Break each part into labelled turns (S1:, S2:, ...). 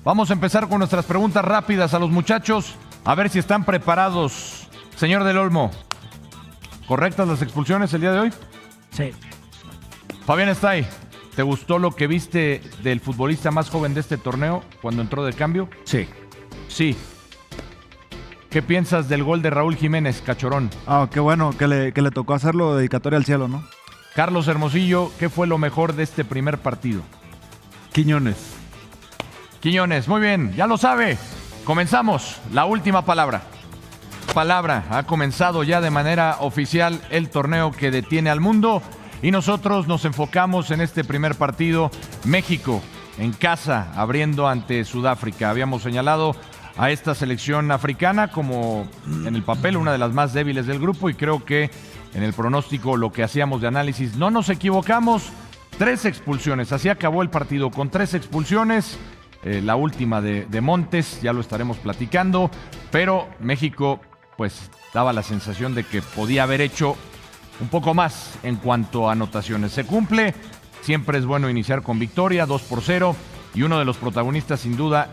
S1: Vamos a empezar con nuestras preguntas rápidas a los muchachos. A ver si están preparados. Señor del Olmo, ¿correctas las expulsiones el día de hoy?
S2: Sí.
S1: Fabián Estay, ¿te gustó lo que viste del futbolista más joven de este torneo cuando entró de cambio?
S3: Sí.
S1: Sí. ¿Qué piensas del gol de Raúl Jiménez, Cachorón?
S4: Qué bueno que le tocó hacerlo dedicatoria al cielo, ¿no?
S1: Carlos Hermosillo, ¿qué fue lo mejor de este primer partido?
S3: Quiñones.
S1: Quiñones, muy bien, ya lo sabe. Comenzamos, la última palabra. Ha comenzado ya de manera oficial el torneo que detiene al mundo y nosotros nos enfocamos en este primer partido. México en casa, abriendo ante Sudáfrica. Habíamos señalado a esta selección africana como en el papel una de las más débiles del grupo y creo que en el pronóstico lo que hacíamos de análisis no nos equivocamos. 3 expulsiones, así acabó el partido con 3 expulsiones. La última de Montes, ya lo estaremos platicando, pero México pues daba la sensación de que podía haber hecho un poco más en cuanto a anotaciones. Se cumple, siempre es bueno iniciar con victoria, 2-0, y uno de los protagonistas sin duda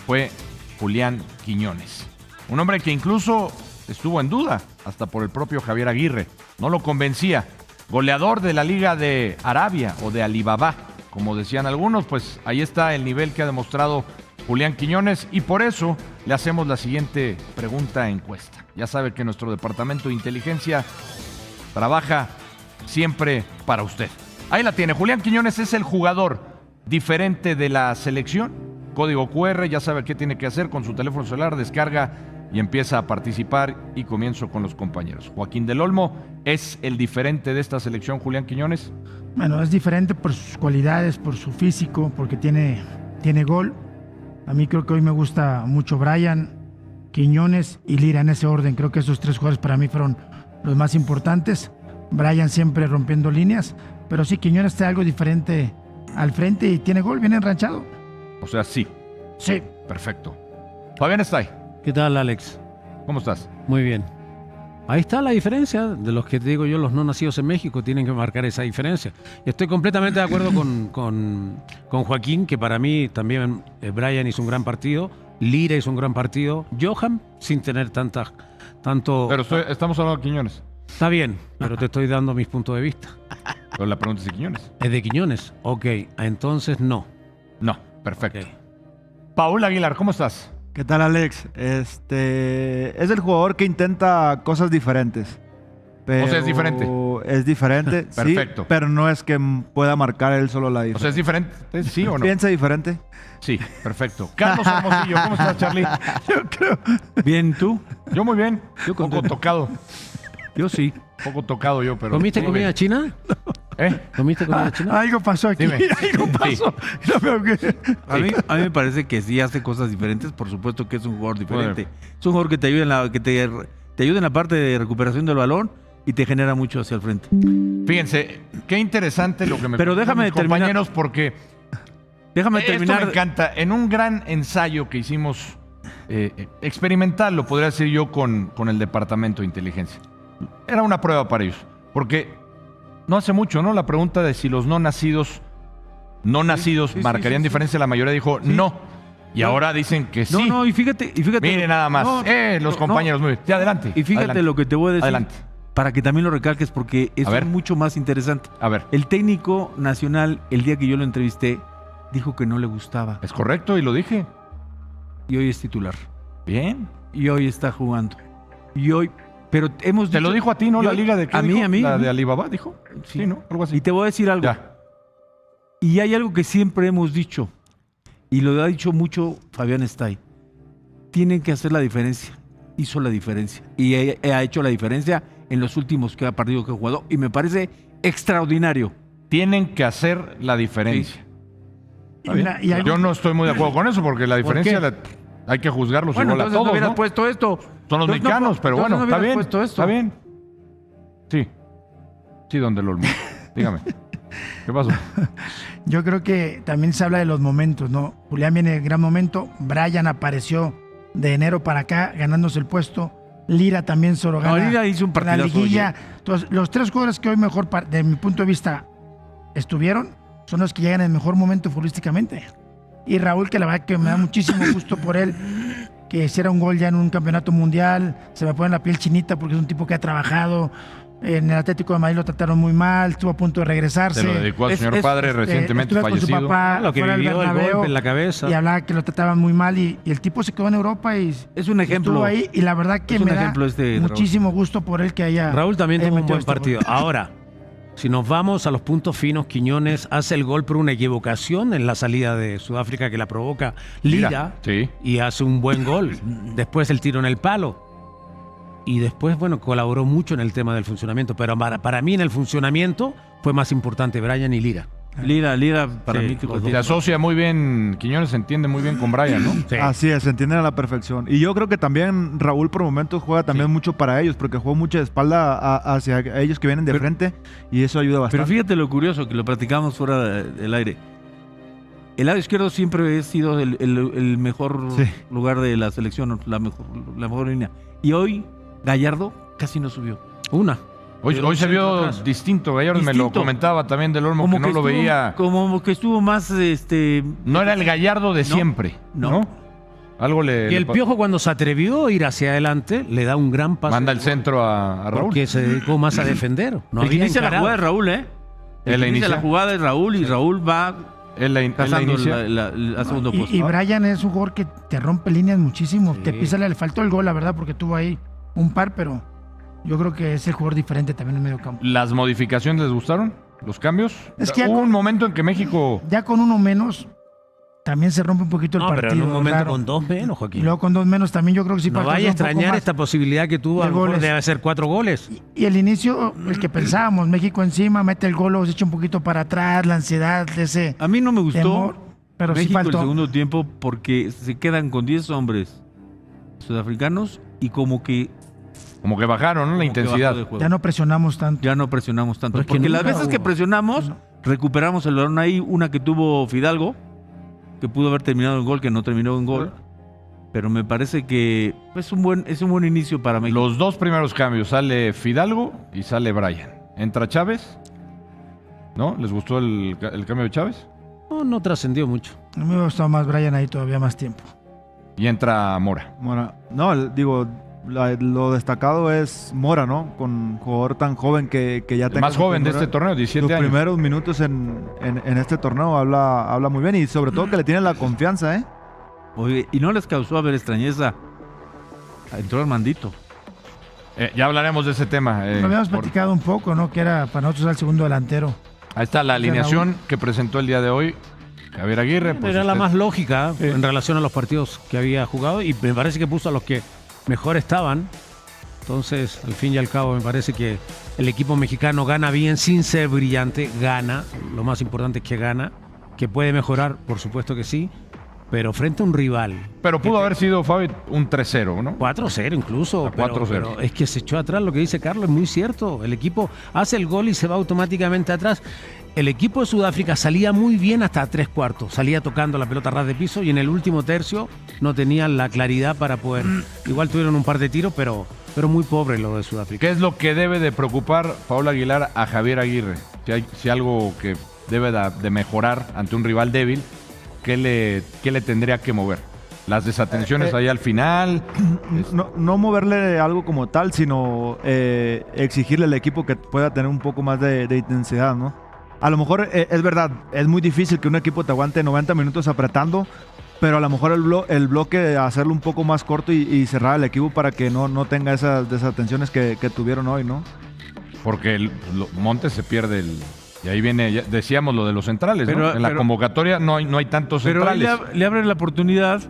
S1: fue Julián Quiñones. Un hombre que incluso estuvo en duda, hasta por el propio Javier Aguirre, no lo convencía. Goleador de la Liga de Arabia o de Alibaba, como decían algunos, pues ahí está el nivel que ha demostrado Julián Quiñones y por eso le hacemos la siguiente pregunta encuesta. Ya sabe que nuestro departamento de inteligencia trabaja siempre para usted. Ahí la tiene, Julián Quiñones es el jugador diferente de la selección. Código QR, ya sabe qué tiene que hacer con su teléfono celular, descarga y empieza a participar y comienzo con los compañeros. Joaquín del Olmo, ¿es el diferente de esta selección Julián Quiñones?
S2: Bueno, es diferente por sus cualidades, por su físico, porque tiene gol. A mí creo que hoy me gusta mucho Brian, Quiñones y Lira en ese orden. Creo que esos 3 jugadores para mí fueron los más importantes. Brian siempre rompiendo líneas, pero sí, Quiñones está algo diferente al frente y tiene gol, viene enranchado.
S1: O sea, sí.
S2: Sí.
S1: Perfecto. Fabián Estay,
S3: ¿Qué tal, Alex?
S1: ¿cómo estás?
S3: Muy bien. Ahí está la diferencia de los que te digo yo, los no nacidos en México tienen que marcar esa diferencia. Estoy completamente de acuerdo con Joaquín, que para mí también Brian hizo un gran partido, Lira hizo un gran partido, Johan sin tener tanto...
S1: Pero estamos hablando de Quiñones.
S3: Está bien, pero te estoy dando mis puntos de vista.
S1: Pero la pregunta es de Quiñones.
S3: ¿Es de Quiñones? Ok, entonces no.
S1: No, perfecto.
S3: Ok.
S1: Paul Aguilar, ¿cómo estás?
S4: ¿Qué tal, Alex? Es el jugador que intenta cosas diferentes. Pero
S1: O sea, es diferente.
S4: Es diferente,
S1: Perfecto.
S4: sí, pero no es que pueda marcar él solo la
S1: O
S4: diferencia.
S1: sea, ¿es diferente? ¿Sí o no?
S4: ¿Piensa diferente?
S1: Sí, perfecto. Carlos Hermosillo, ¿cómo estás, Charlie?
S3: Bien, ¿tú?
S1: Yo muy bien.
S3: Yo
S1: Poco
S3: contento.
S1: tocado.
S3: Yo sí.
S1: Poco tocado yo, pero...
S3: ¿Comiste
S1: muy
S3: comida
S1: bien.
S3: china?
S1: ¿Eh?
S3: ¿Comiste comida china?
S2: Algo pasó aquí,
S1: Dime.
S2: algo pasó. No veo que...
S5: A mí me parece que sí hace cosas diferentes, por supuesto que es un jugador diferente. Es un jugador que te ayuda te ayuda en la parte de recuperación del balón y te genera mucho hacia el frente.
S1: Fíjense, qué interesante lo que me
S5: Pero
S1: contaron
S5: déjame
S1: mis
S5: terminar.
S1: compañeros porque
S5: Déjame
S1: esto
S5: terminar.
S1: me encanta. En un gran ensayo que hicimos experimental, lo podría decir yo con el Departamento de Inteligencia. Era una prueba para ellos, porque no hace mucho, ¿no? La pregunta de si los no nacidos marcarían diferencia, la mayoría dijo no. Y ahora dicen que sí.
S5: No, y fíjate.
S1: Mire nada más.
S5: No,
S1: Los
S5: no,
S1: compañeros, muy bien. Ya, adelante.
S5: Y fíjate
S1: adelante.
S5: lo que te voy a decir.
S1: Adelante.
S5: Para que también lo recalques, porque
S1: A
S5: es
S1: ver.
S5: mucho más interesante.
S1: A ver,
S5: El técnico nacional, el día que yo lo entrevisté, dijo que no le gustaba.
S1: es correcto y lo dije.
S5: Y hoy es titular.
S1: Bien.
S5: Y hoy está jugando. Y hoy. Pero hemos
S1: Te lo dijo a ti, ¿no?
S5: yo-
S1: La liga de... ¿qué
S5: a mí,
S1: dijo?
S5: a mí.
S1: La de Alibaba, dijo. Sí, ¿no? Algo así.
S5: Y te voy a decir algo.
S1: Ya.
S5: Y hay algo que siempre hemos dicho, y lo ha dicho mucho Fabián Estay. Tienen que hacer la diferencia. Hizo la diferencia. Y ha hecho la diferencia en los últimos partidos que ha jugado. Y me parece extraordinario.
S1: Tienen que hacer la diferencia.
S2: Y una- y algo-
S1: Yo no estoy muy de acuerdo con eso porque la diferencia hay que juzgarlos
S5: Bueno,
S1: igual a
S5: entonces no
S1: todos,
S5: hubieras
S1: ¿no?
S5: puesto esto.
S1: Son los
S5: Entonces no,
S1: mexicanos, pero
S5: entonces
S1: bueno,
S5: no
S1: está
S5: hubieras
S1: bien.
S5: puesto esto.
S1: Está bien. Sí. Sí, don del Olmo. Dígame. ¿Qué pasó?
S2: Yo creo que también se habla de los momentos, ¿no? Julián viene en gran momento, Brian apareció de enero para acá ganándose el puesto, Lira también solo gana
S5: Lira hizo un
S2: en la
S5: partidazo,
S2: liguilla.
S5: oye.
S2: Entonces, los 3 jugadores que hoy mejor, de mi punto de vista, estuvieron, son los que llegan en el mejor momento futbolísticamente. Y Raúl, que la verdad que me da muchísimo gusto por él, que hiciera un gol ya en un campeonato mundial. Se me pone la piel chinita porque es un tipo que ha trabajado. En el Atlético de Madrid lo trataron muy mal, estuvo a punto de regresarse.
S1: Se lo dedicó al señor padre recientemente
S2: estuve con su
S1: fallecido.
S2: papá
S3: Lo que
S2: fuera del
S3: vivió, el
S2: Bernabéu,
S3: golpe en la cabeza.
S2: y hablaba que lo trataban muy mal y el tipo se quedó en Europa y
S5: Es un ejemplo.
S2: estuvo ahí, y la verdad que
S5: Es un
S2: me da
S5: ejemplo Raúl.
S2: muchísimo gusto por él que haya
S3: Raúl también
S2: haya
S3: tuvo un
S2: metido
S3: buen
S2: este
S3: partido.
S2: gol.
S3: Ahora, si nos vamos a los puntos finos, Quiñones hace el gol por una equivocación en la salida de Sudáfrica que la provoca Lira
S1: Sí.
S3: y hace un buen gol. Después el tiro en el palo. Y después, bueno, colaboró mucho en el tema del funcionamiento. Pero para mí en el funcionamiento fue más importante Bryan y Lira.
S5: Lira, para
S3: Sí,
S5: mí que
S3: los
S1: Se asocia muy bien, Quiñones se entiende muy bien con Bryan, ¿no?
S3: Sí.
S4: Así es, se entienden a la perfección. Y yo creo que también Raúl por momentos juega también mucho para ellos, porque juega mucho de espalda hacia ellos que vienen de frente y eso ayuda bastante.
S5: Pero fíjate lo curioso, que lo platicamos fuera del aire. El lado izquierdo siempre ha sido el mejor
S4: Sí.
S5: lugar de la selección, la mejor línea. Y hoy Gallardo casi no subió.
S3: Una.
S1: Hoy
S3: Pero
S1: se
S3: un
S1: vio
S3: centro atrás.
S1: distinto. Gallardo me lo
S5: Distinto.
S1: comentaba también del Olmo, que no lo
S5: estuvo,
S1: veía.
S5: Como que estuvo más
S1: No era el Gallardo de
S5: No,
S1: siempre, ¿no?
S5: no.
S1: Algo le...
S3: Y el
S1: le-
S3: Piojo cuando se atrevió a ir hacia adelante, le da un gran paso.
S1: Manda el centro a Raúl.
S3: Porque se dedicó más a defender. No
S5: el que
S3: había
S5: inicia la
S3: encarado.
S5: jugada es Raúl, ¿eh?
S1: Él
S5: El
S1: la
S5: que inicia
S1: inicia.
S5: la jugada es Raúl y Raúl va
S1: Él la
S5: cazando
S1: inicia.
S5: la segundo puesto.
S2: Y Bryan es un jugador que te rompe líneas muchísimo.
S3: Sí.
S2: Te pisa, le faltó el gol, la verdad, porque tuvo ahí un par, pero yo creo que es el jugador diferente también en medio campo.
S1: ¿Las modificaciones les gustaron? ¿Los cambios?
S2: Es que ya
S1: Hubo
S2: con-
S1: un momento en que México...
S2: Ya con uno menos, también se rompe un poquito el
S3: No,
S2: partido.
S3: pero en un momento
S2: raro.
S3: con dos menos,
S2: Y
S3: Joaquín.
S2: luego con dos menos también yo creo que sí
S3: No
S2: faltó
S3: vaya a
S2: un poco
S3: extrañar
S2: más.
S3: esta posibilidad que tuvo. A
S2: de
S3: lo mejor
S2: goles.
S3: debe ser 4 goles.
S2: Y el inicio, el que pensábamos, México encima, mete el gol, luego se echa un poquito para atrás, la ansiedad, ese
S5: A mí no me gustó
S2: temor, pero sí
S5: México el
S2: faltó.
S5: segundo tiempo porque se quedan con 10 hombres sudafricanos y como que
S1: Como que bajaron, ¿no? La
S5: como que
S1: intensidad.
S5: bajó de juego.
S2: Ya no presionamos tanto.
S5: Ya no presionamos tanto.
S3: Pero es que
S5: Porque las
S3: nunca
S5: veces que
S3: hubo.
S5: presionamos, recuperamos el balón ahí. Una que tuvo Fidalgo, que pudo haber terminado en gol, que no terminó en gol. Pero me parece que es un buen inicio para México.
S1: Los dos primeros cambios, sale Fidalgo y sale Bryan. Entra Chávez, ¿no? ¿Les gustó el cambio de Chávez?
S3: No trascendió mucho.
S2: A mí me gustó más Bryan ahí todavía más tiempo.
S1: Y entra Mora.
S4: Mora. No, digo, lo destacado es Mora, ¿no? Con un jugador tan joven que ya
S1: El
S4: tenga
S1: más
S4: su
S1: joven de
S4: primera-
S1: este torneo, 17
S4: Los
S1: años.
S4: primeros minutos en este torneo habla muy bien y sobre todo que le tiene la confianza, ¿eh?
S5: Oye, y no les causó a ver extrañeza. Entró Armandito.
S1: Ya hablaremos de ese tema.
S2: Lo habíamos
S1: por-
S2: platicado un poco, ¿no? Que era para nosotros el segundo delantero.
S1: Ahí está la alineación que presentó el día de hoy Javier Aguirre. Pues
S3: Era la
S1: usted-
S3: más lógica en relación a los partidos que había jugado y me parece que puso a los que mejor estaban. Entonces, al fin y al cabo, me parece que el equipo mexicano gana bien sin ser brillante, gana. Lo más importante es que gana, que puede mejorar, por supuesto que sí, pero frente a un rival.
S1: Pero pudo haber sido, Fabi, un 3-0, ¿no?
S3: 4-0 incluso.
S1: A 4-0.
S3: Pero es que se echó atrás, lo que dice Carlos es muy cierto. El equipo hace el gol y se va automáticamente atrás. El equipo de Sudáfrica salía muy bien hasta 3/4. Salía tocando la pelota a ras de piso y en el último tercio no tenían la claridad para poder. Igual tuvieron un par de tiros, pero muy pobre lo de Sudáfrica.
S1: ¿Qué es lo que debe de preocupar Paula Aguilar a Javier Aguirre? Si algo que debe de mejorar ante un rival débil, ¿qué le tendría que mover? Las desatenciones ahí al final.
S4: No moverle algo como tal, sino exigirle al equipo que pueda tener un poco más de intensidad, ¿no? A lo mejor es verdad, es muy difícil que un equipo te aguante 90 minutos apretando, pero a lo mejor el bloque hacerlo un poco más corto y cerrar el equipo para que no tenga esas desatenciones que tuvieron hoy, ¿no?
S1: Porque Montes se pierde y ahí viene, ya decíamos lo de los centrales, ¿no?
S5: Pero-
S1: En la
S5: pero-
S1: convocatoria no hay tantos
S5: Pero ahí
S1: centrales.
S5: le abre la oportunidad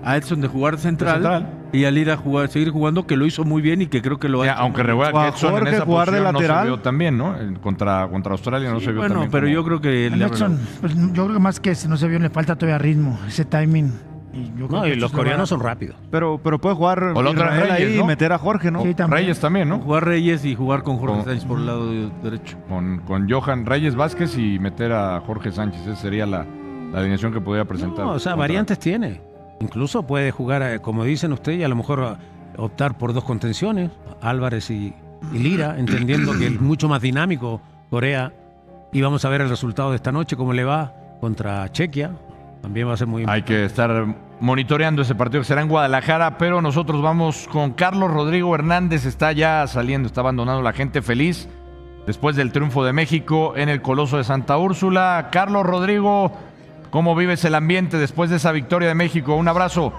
S5: a Edson de jugar central, y al ir a seguir jugando, que lo hizo muy bien y que creo que lo ha
S1: Ya,
S5: hecho
S1: aunque
S5: muy bien.
S1: recuerda
S4: O a
S1: que Edson en
S4: Jorge
S1: esa
S4: jugar de
S1: posición no se
S4: lateral.
S1: vio tan bien, ¿no? Contra Australia no se vio
S5: Bueno,
S1: tan bien.
S5: pero
S1: como-
S5: yo creo que
S2: A
S5: le abre la-
S2: Nelson, pues, yo creo que más que no se vio, le falta todavía ritmo, ese timing. Y yo creo
S3: No,
S2: que
S3: y
S2: esto
S3: los
S2: se lo va a-
S3: coreanos son rápidos.
S4: Pero puede jugar
S1: O la otra
S4: Israel
S1: Reyes,
S4: ahí
S1: ¿no?
S4: y meter a Jorge, ¿no?
S2: Sí, también.
S1: Reyes también, ¿no?
S5: jugar Reyes y jugar con Jorge
S1: Con-
S5: Sánchez por el lado derecho.
S1: Con Johan Reyes Vázquez y meter a Jorge Sánchez. Esa sería la alineación que podría presentar.
S3: No, o sea,
S1: contra-
S3: variantes tiene. Incluso puede jugar, como dicen ustedes, y a lo mejor optar por dos contenciones, Álvarez y Lira, entendiendo que es mucho más dinámico Corea. Y vamos a ver el resultado de esta noche, cómo le va contra Chequia. También va a ser muy
S1: Hay que estar monitoreando ese partido que será en Guadalajara, pero nosotros vamos con Carlos Rodrigo Hernández. Está ya saliendo, está abandonando la gente feliz después del triunfo de México en el Coloso de Santa Úrsula. Carlos Rodrigo, ¿cómo vives el ambiente después de esa victoria de México? Un abrazo.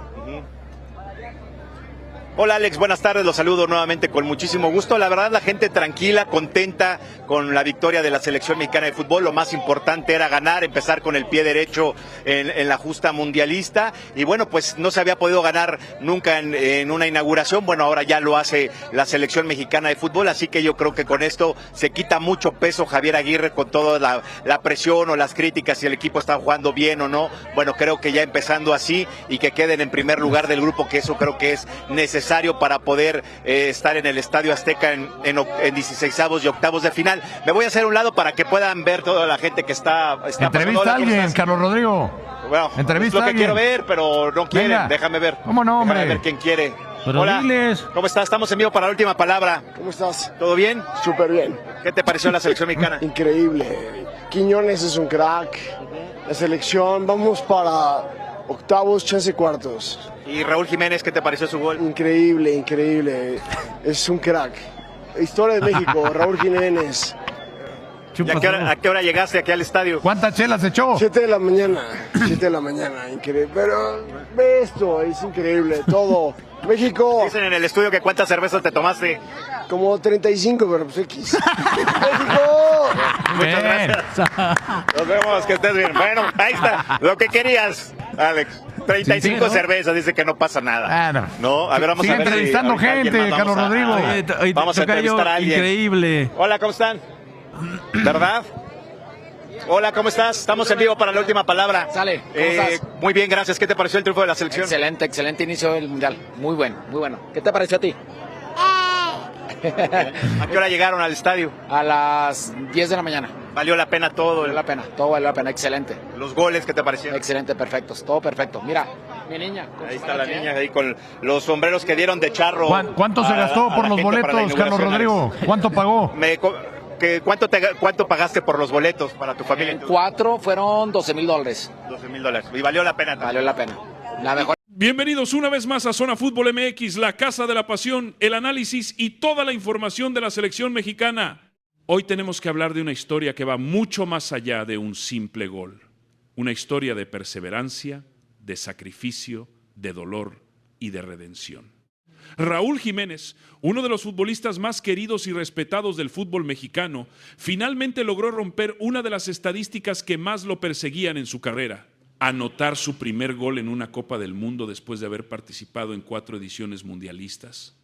S6: Hola Alex, buenas tardes, los saludo nuevamente con muchísimo gusto. La verdad, la gente tranquila, contenta con la victoria de la selección mexicana de fútbol. Lo más importante era ganar, empezar con el pie derecho en la justa mundialista. Y bueno, pues no se había podido ganar nunca en una inauguración. Bueno, ahora ya lo hace la selección mexicana de fútbol, así que yo creo que con esto se quita mucho peso Javier Aguirre con toda la presión o las críticas si el equipo está jugando bien o no. Bueno, creo que ya empezando así y que queden en primer lugar del grupo, que eso creo que es necesario para poder estar en el Estadio Azteca en 16avos y octavos de final. Me voy a hacer a un lado para que puedan ver toda la gente que está
S1: Entrevista a alguien, Carlos Rodrigo.
S6: Bueno,
S1: Entrevista
S6: es lo
S1: a
S6: que
S1: alguien.
S6: quiero ver, pero no quieren.
S1: Venga.
S6: Déjame ver.
S1: ¿Cómo no, hombre?
S6: Déjame ver quién quiere.
S3: Pero
S6: Hola,
S3: diles.
S6: ¿cómo estás? Estamos en vivo para la última palabra.
S7: ¿Cómo estás?
S6: ¿Todo bien?
S7: Súper bien.
S6: ¿Qué te pareció la selección mexicana?
S7: Increíble. Quiñones es un crack. La selección, vamos para octavos, chance cuartos.
S6: Y Raúl Jiménez, ¿qué te pareció su gol?
S7: Increíble, increíble. Es un crack. Historia de México, Raúl Jiménez.
S6: ¿Y a qué hora llegaste aquí al estadio?
S1: ¿Cuántas chelas echó?
S7: 7 de la mañana. 7 de la mañana, increíble. Pero ve esto, es increíble. Todo. México,
S6: Dicen en el estudio que cuántas cervezas te tomaste.
S7: como 35, pero pues X. ¡México!
S6: Muchas
S1: Bien.
S6: gracias. Nos vemos, que estés bien. Bueno, ahí está. Lo que querías, Alex. 35
S1: Sí, ¿no?
S6: cervezas, dice que no pasa nada.
S1: Ah, no.
S6: No, a ver, vamos
S1: Sigue
S6: a ver.
S1: entrevistando
S6: ahorita alguien
S1: gente,
S6: más
S1: Carlos
S6: vamos a-
S1: Rodrigo.
S6: Vamos a entrevistar a alguien.
S5: Increíble.
S6: Hola, ¿cómo están? ¿Verdad? Hola, ¿cómo estás? Estamos en vivo para la última palabra.
S8: Sale, ¿cómo estás?
S6: Muy bien, gracias. ¿Qué te pareció el triunfo de la selección?
S8: Excelente, excelente inicio del mundial. Muy bueno, muy bueno. ¿Qué te pareció a ti?
S6: ¿A qué hora llegaron al estadio?
S8: A las 10 de la mañana.
S6: ¿Valió la pena todo?
S8: Valió la pena, todo valió la pena. Excelente,
S6: Los goles, ¿qué te parecieron?
S8: excelente, perfectos, todo perfecto. Mira, mi niña. con
S6: Ahí
S8: su
S6: está la
S8: mariachi,
S6: niña, ahí con los sombreros que dieron de charro.
S1: ¿Cuánto se
S6: a-
S1: gastó
S6: a
S1: por
S6: la
S1: los
S6: gente para la
S1: boletos, Carlos
S6: inauguración,
S1: Rodrigo?
S6: Alex?
S1: ¿Cuánto pagó?
S6: ¿Cuánto pagaste por los boletos para tu familia?
S8: En 4 fueron $12,000.
S6: $12,000. Y valió la pena.
S8: Valió la pena. La mejor.
S9: Bienvenidos una vez más a Zona Fútbol MX, la casa de la pasión, el análisis y toda la información de la selección mexicana. Hoy tenemos que hablar de una historia que va mucho más allá de un simple gol. Una historia de perseverancia, de sacrificio, de dolor y de redención. Raúl Jiménez, uno de los futbolistas más queridos y respetados del fútbol mexicano, finalmente logró romper una de las estadísticas que más lo perseguían en su carrera: anotar su primer gol en una Copa del Mundo después de haber participado en 4 ediciones mundialistas.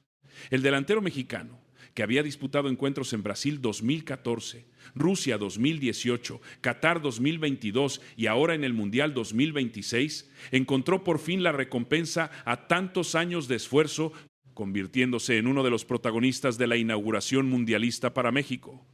S9: El delantero mexicano, que había disputado encuentros en Brasil 2014, Rusia 2018, Qatar 2022 y ahora en el Mundial 2026, encontró por fin la recompensa a tantos años de esfuerzo, convirtiéndose en uno de los protagonistas de la inauguración mundialista para México.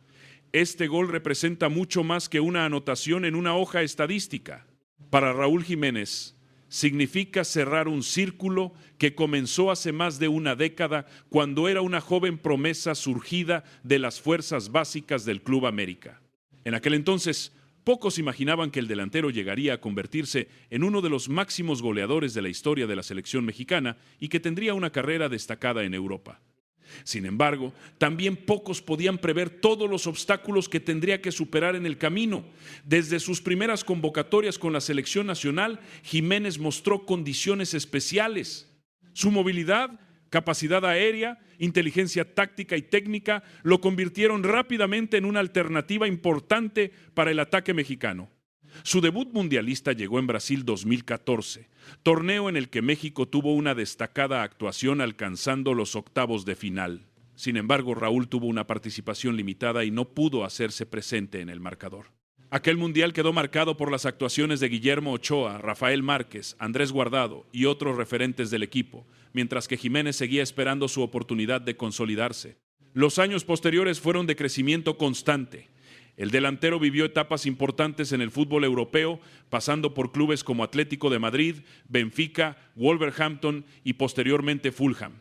S9: Este gol representa mucho más que una anotación en una hoja estadística. Para Raúl Jiménez, significa cerrar un círculo que comenzó hace más de una década cuando era una joven promesa surgida de las fuerzas básicas del Club América. En aquel entonces, pocos imaginaban que el delantero llegaría a convertirse en uno de los máximos goleadores de la historia de la selección mexicana y que tendría una carrera destacada en Europa. Sin embargo, también pocos podían prever todos los obstáculos que tendría que superar en el camino. Desde sus primeras convocatorias con la selección nacional, Jiménez mostró condiciones especiales. Su movilidad, capacidad aérea, inteligencia táctica y técnica lo convirtieron rápidamente en una alternativa importante para el ataque mexicano. Su debut mundialista llegó en Brasil 2014, torneo en el que México tuvo una destacada actuación alcanzando los octavos de final. Sin embargo, Raúl tuvo una participación limitada y no pudo hacerse presente en el marcador. Aquel mundial quedó marcado por las actuaciones de Guillermo Ochoa, Rafael Márquez, Andrés Guardado y otros referentes del equipo, mientras que Jiménez seguía esperando su oportunidad de consolidarse. Los años posteriores fueron de crecimiento constante. El delantero vivió etapas importantes en el fútbol europeo, pasando por clubes como Atlético de Madrid, Benfica, Wolverhampton y posteriormente Fulham.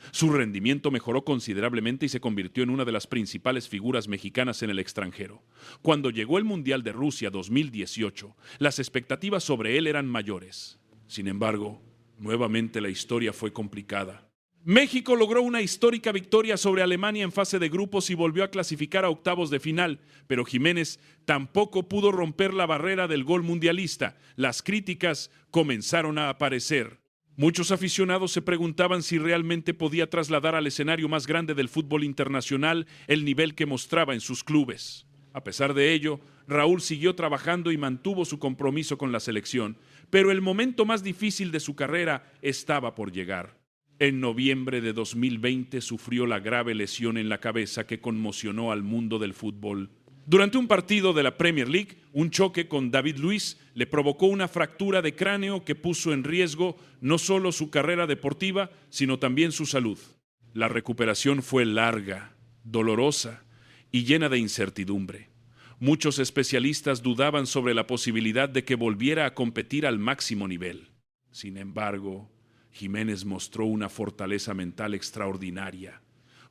S9: Su rendimiento mejoró considerablemente y se convirtió en una de las principales figuras mexicanas en el extranjero. Cuando llegó el Mundial de Rusia 2018, las expectativas sobre él eran mayores. Sin embargo, nuevamente la historia fue complicada. México logró una histórica victoria sobre Alemania en fase de grupos y volvió a clasificar a octavos de final, pero Jiménez tampoco pudo romper la barrera del gol mundialista. Las críticas comenzaron a aparecer. Muchos aficionados se preguntaban si realmente podía trasladar al escenario más grande del fútbol internacional el nivel que mostraba en sus clubes. A pesar de ello, Raúl siguió trabajando y mantuvo su compromiso con la selección, pero el momento más difícil de su carrera estaba por llegar. En noviembre de 2020 sufrió la grave lesión en la cabeza que conmocionó al mundo del fútbol. Durante un partido de la Premier League, un choque con David Luiz le provocó una fractura de cráneo que puso en riesgo no solo su carrera deportiva, sino también su salud. La recuperación fue larga, dolorosa y llena de incertidumbre. Muchos especialistas dudaban sobre la posibilidad de que volviera a competir al máximo nivel. Sin embargo, Jiménez mostró una fortaleza mental extraordinaria.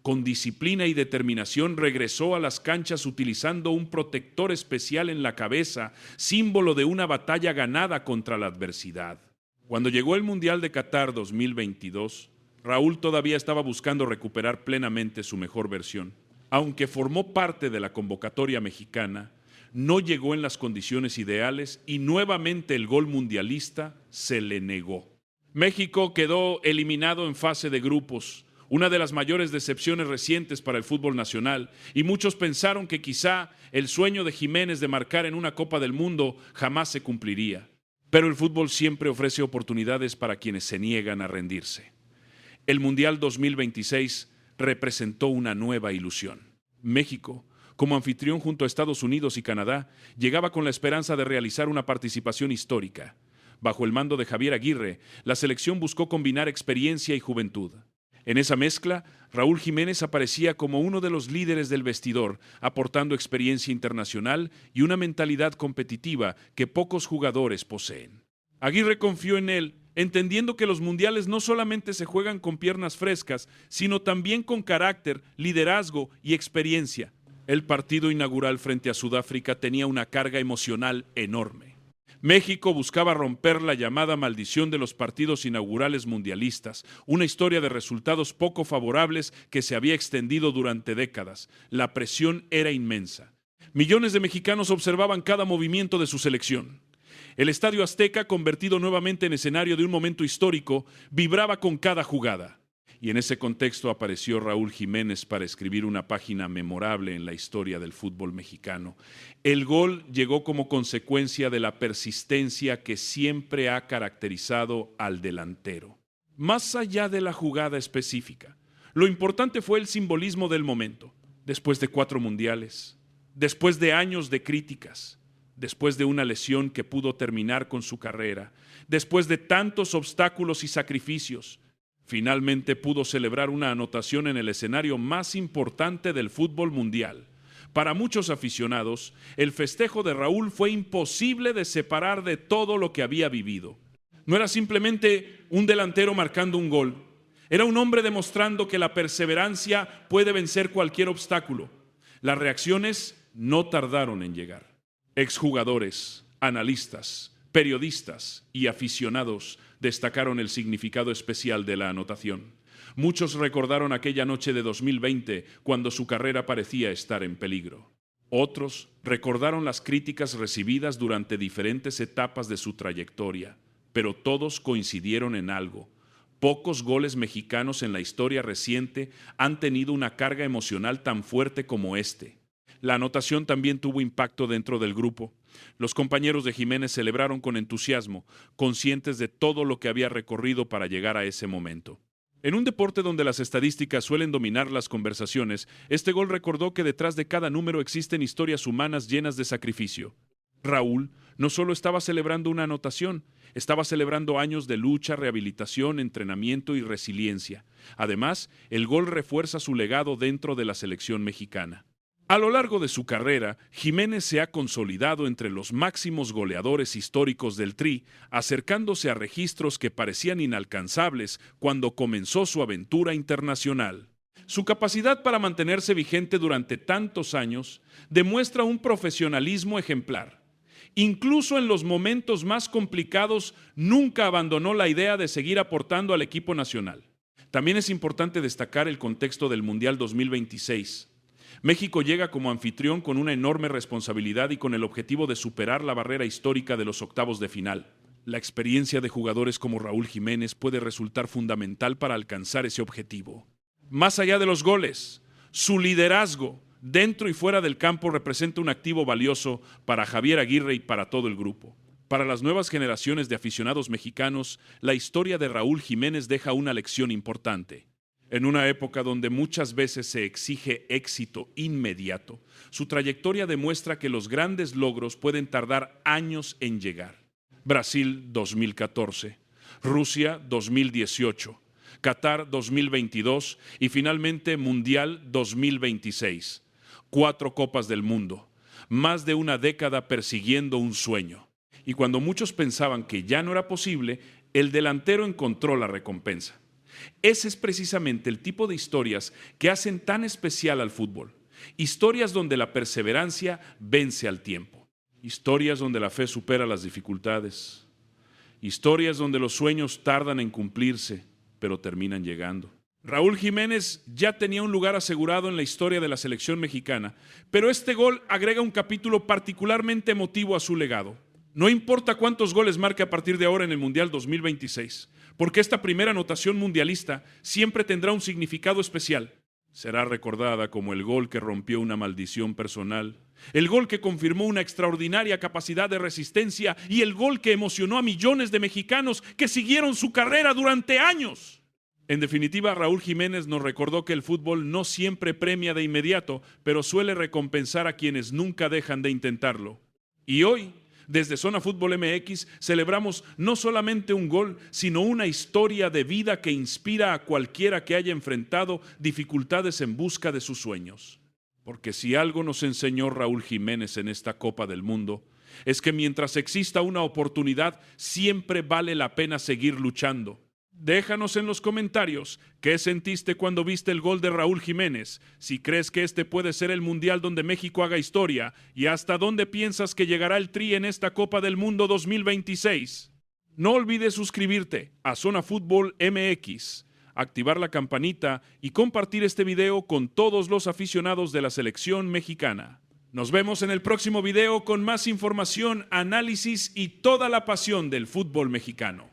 S9: Con disciplina y determinación regresó a las canchas utilizando un protector especial en la cabeza, símbolo de una batalla ganada contra la adversidad. Cuando llegó el Mundial de Qatar 2022, Raúl todavía estaba buscando recuperar plenamente su mejor versión. Aunque formó parte de la convocatoria mexicana, no llegó en las condiciones ideales y nuevamente el gol mundialista se le negó. México quedó eliminado en fase de grupos, una de las mayores decepciones recientes para el fútbol nacional, y muchos pensaron que quizá el sueño de Jiménez de marcar en una Copa del Mundo jamás se cumpliría. Pero el fútbol siempre ofrece oportunidades para quienes se niegan a rendirse. El Mundial 2026 representó una nueva ilusión. México, como anfitrión junto a Estados Unidos y Canadá, llegaba con la esperanza de realizar una participación histórica. Bajo el mando de Javier Aguirre, la selección buscó combinar experiencia y juventud. En esa mezcla, Raúl Jiménez aparecía como uno de los líderes del vestidor, aportando experiencia internacional y una mentalidad competitiva que pocos jugadores poseen. Aguirre confió en él, entendiendo que los mundiales no solamente se juegan con piernas frescas, sino también con carácter, liderazgo y experiencia. El partido inaugural frente a Sudáfrica tenía una carga emocional enorme. México buscaba romper la llamada maldición de los partidos inaugurales mundialistas, una historia de resultados poco favorables que se había extendido durante décadas. La presión era inmensa. Millones de mexicanos observaban cada movimiento de su selección. El Estadio Azteca, convertido nuevamente en escenario de un momento histórico, vibraba con cada jugada. Y en ese contexto apareció Raúl Jiménez para escribir una página memorable en la historia del fútbol mexicano. El gol llegó como consecuencia de la persistencia que siempre ha caracterizado al delantero. Más allá de la jugada específica, lo importante fue el simbolismo del momento. Después de 4 mundiales, después de años de críticas, después de una lesión que pudo terminar con su carrera, después de tantos obstáculos y sacrificios, finalmente pudo celebrar una anotación en el escenario más importante del fútbol mundial. Para muchos aficionados, el festejo de Raúl fue imposible de separar de todo lo que había vivido. No era simplemente un delantero marcando un gol. Era un hombre demostrando que la perseverancia puede vencer cualquier obstáculo. Las reacciones no tardaron en llegar. Exjugadores, analistas, periodistas y aficionados destacaron el significado especial de la anotación. Muchos recordaron aquella noche de 2020 cuando su carrera parecía estar en peligro. Otros recordaron las críticas recibidas durante diferentes etapas de su trayectoria, pero todos coincidieron en algo. Pocos goles mexicanos en la historia reciente han tenido una carga emocional tan fuerte como este. La anotación también tuvo impacto dentro del grupo. Los compañeros de Jiménez celebraron con entusiasmo, conscientes de todo lo que había recorrido para llegar a ese momento. En un deporte donde las estadísticas suelen dominar las conversaciones, este gol recordó que detrás de cada número existen historias humanas llenas de sacrificio. Raúl no solo estaba celebrando una anotación, estaba celebrando años de lucha, rehabilitación, entrenamiento y resiliencia. Además, el gol refuerza su legado dentro de la selección mexicana. A lo largo de su carrera, Jiménez se ha consolidado entre los máximos goleadores históricos del Tri, acercándose a registros que parecían inalcanzables cuando comenzó su aventura internacional. Su capacidad para mantenerse vigente durante tantos años demuestra un profesionalismo ejemplar. Incluso en los momentos más complicados, nunca abandonó la idea de seguir aportando al equipo nacional. También es importante destacar el contexto del Mundial 2026. México llega como anfitrión con una enorme responsabilidad y con el objetivo de superar la barrera histórica de los octavos de final. La experiencia de jugadores como Raúl Jiménez puede resultar fundamental para alcanzar ese objetivo. Más allá de los goles, su liderazgo dentro y fuera del campo representa un activo valioso para Javier Aguirre y para todo el grupo. Para las nuevas generaciones de aficionados mexicanos, la historia de Raúl Jiménez deja una lección importante. En una época donde muchas veces se exige éxito inmediato, su trayectoria demuestra que los grandes logros pueden tardar años en llegar. Brasil 2014, Rusia 2018, Qatar 2022 y finalmente Mundial 2026. 4 Copas del Mundo, más de una década persiguiendo un sueño. Y cuando muchos pensaban que ya no era posible, el delantero encontró la recompensa. Ese es precisamente el tipo de historias que hacen tan especial al fútbol. Historias donde la perseverancia vence al tiempo. Historias donde la fe supera las dificultades. Historias donde los sueños tardan en cumplirse, pero terminan llegando. Raúl Jiménez ya tenía un lugar asegurado en la historia de la selección mexicana, pero este gol agrega un capítulo particularmente emotivo a su legado. No importa cuántos goles marque a partir de ahora en el Mundial 2026, porque esta primera anotación mundialista siempre tendrá un significado especial. Será recordada como el gol que rompió una maldición personal, el gol que confirmó una extraordinaria capacidad de resistencia y el gol que emocionó a millones de mexicanos que siguieron su carrera durante años. En definitiva, Raúl Jiménez nos recordó que el fútbol no siempre premia de inmediato, pero suele recompensar a quienes nunca dejan de intentarlo. Y hoy, desde Zona Fútbol MX, celebramos no solamente un gol, sino una historia de vida que inspira a cualquiera que haya enfrentado dificultades en busca de sus sueños. Porque si algo nos enseñó Raúl Jiménez en esta Copa del Mundo, es que mientras exista una oportunidad, siempre vale la pena seguir luchando. Déjanos en los comentarios qué sentiste cuando viste el gol de Raúl Jiménez, si crees que este puede ser el Mundial donde México haga historia y hasta dónde piensas que llegará el Tri en esta Copa del Mundo 2026. No olvides suscribirte a Zona Fútbol MX, activar la campanita y compartir este video con todos los aficionados de la selección mexicana. Nos vemos en el próximo video con más información, análisis y toda la pasión del fútbol mexicano.